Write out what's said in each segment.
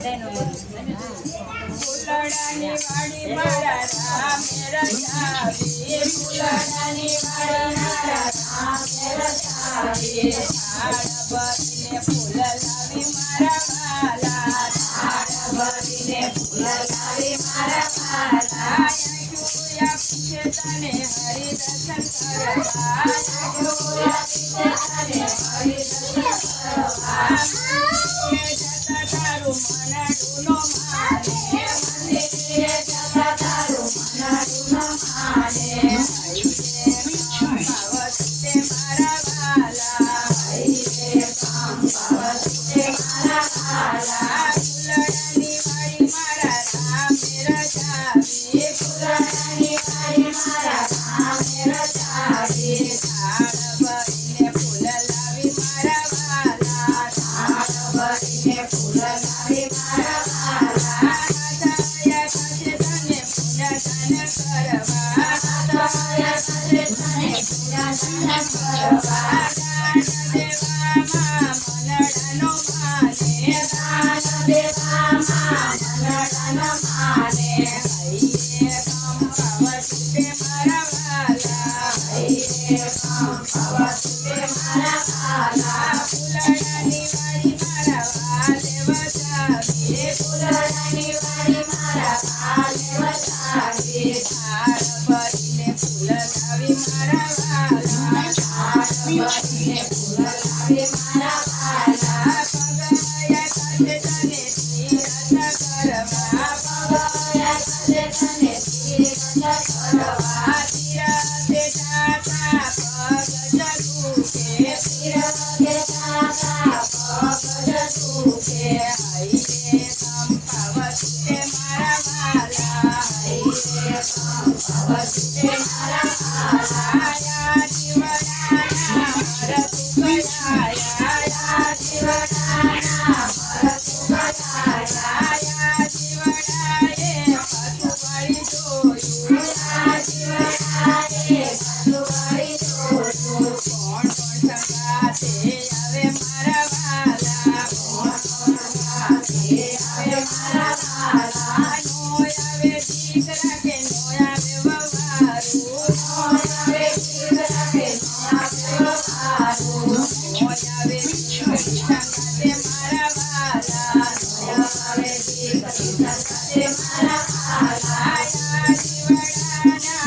ફૂલડાની વાડી મારા રામે રચાવી, ફૂલડાની વાડી મારા રામે રચાવી, ઝાડ ભરીને ફૂલ લાવી મારા વાલા, ઝાડ ભરીને ફૂલ લાવી મારા વાલા, પૂછે તને હરિ દર્શન કરવા, તને હરિ દર્શન કરવા, જતા તારું મનડું નો માને, મંદિરે જતા તારું મનડું નો માને, પાવતે મારા વાલા, પાવતે મારા વાલા, ફૂલડાની વાડી મારા રામે રચાવી, ફૂલડાની વાડી મારા રામે રચાવી, ઝાડ ભરીને ફૂલ લાવી મારા વાલા, ઝાડ ભરીને ફૂલ લાવી મારા વાલા, દયા સાથે તને પૂજા દાન કરવા, દયા સાથે તને પૂજા દાન કરવા, દાન દેવામાં મનડાનો માને, દાન દેવામાં મનડાનો માને, હૈયે કંપાવતે મારા વાલા, હૈયે કંપાવતે મારા વાલા, ફૂલડાની વાડી મારા વાલે વસાવી, ફૂલડાની વાડી મારા વાલે વસાવી, ઝાડ ભરીને ફૂલ લાવી મારા વાલા, ઝાડ ભરીને ફૂલ લાવી મારા વાલા, પગયા સાથે તને તીરથ કરવા, પગયા સાથે તને તીરથ કરવા, તીરથે જાતા પગ જગુકે, તીરથે જાતા પગ જગુકે, હૈયે કંપાવતે મારા વાલા, હૈયે કંપાવતે મારા વાલા, યા જીવડાના મરતું ગયા, યા જીવડાના મરતું ગયા, યા જીવડાએ બધું વળી જોયું, યા જીવડાએ બધું વળી જોયું, કોણ સંગાતે આવે મારા વાલા, કોણ સંગાતે આવે મારા વાલા, નો આવે દીકરા કે નો આવે વવારું, નો આવે દીકરા કે નો આવે વવારું, નો આવે દીકરી સંગાતે મારા વાલા, નો આવે દીકરી સંગાતે મારા વાલા, યા જીવડાના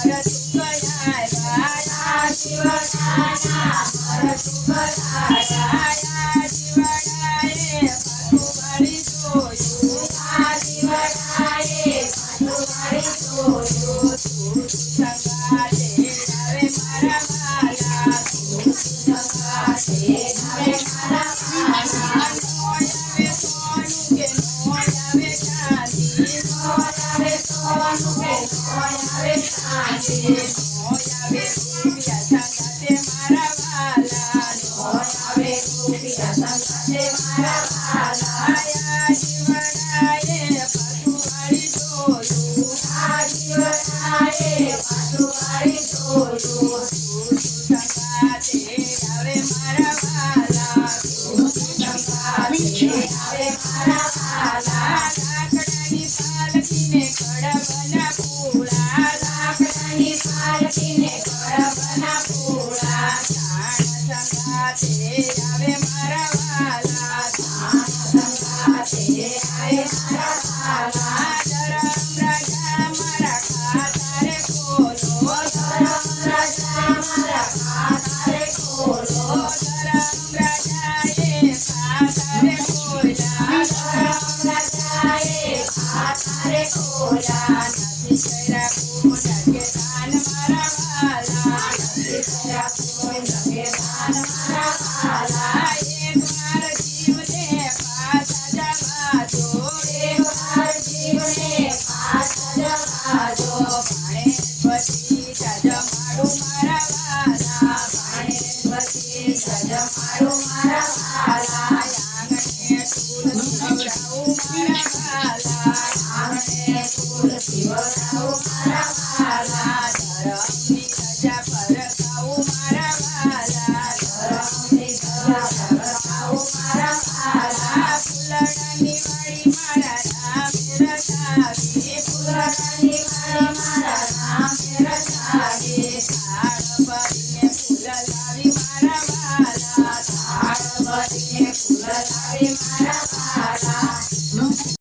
મરતું ગયા, યા જીવડાના મરતું ગયા, યા જીવડાએ બધું વળી જોયું, યા જીવડાએ બધું વળી જોયું, તું સંગાતે આવે મારા વાલા, તું સંગાતે આવે મારા વાલા, નો આવે સોનું કે નો આવે ચાંદી, નો આવે સોનું કે નો આવે ચાંદી, નો આવે રૂપિયા સંગાતે મારા વાલા, નો આવે રૂપિયા સંગાતે મારા વાલા, યા જીવડાએ બધું વળી જોયું, યા જીવડાએ બધું વળી જોયું, તું સંગાતે આવે મારા વાલા, તું સંગાતે આવે મારા વાલા, લાકડાની પાલકીને કડવના પૂળા, લાકડાની પાલકીને કડવના પૂળા, ઝાડ સંગાતે આવે મારા વાલા, ઝાડ સંગાતે આવે મારા વાલા, ધરમ રાજા મારા ખાતારે ખોલો, ધરમ રાજા મારા ખાતારે ખોલો, ધરમ રાજાએ ખાતારે ખોલ્યા, ધરમ રાજાએ ખાતારે ખોલ્યા, નથી કર્યા પૂજા કે દાન મારા વાલા, નથી કર્યા પૂજા કે દાન મારા વાલા, એક વાર જીવને પાછા જવા દો, એક ફુલડાની વાળી મારા નામે રચાવે થાળ ભરીને ફૂલ લાવી મારા વાલા થાળ ભરીને ફૂલ લાવી મારા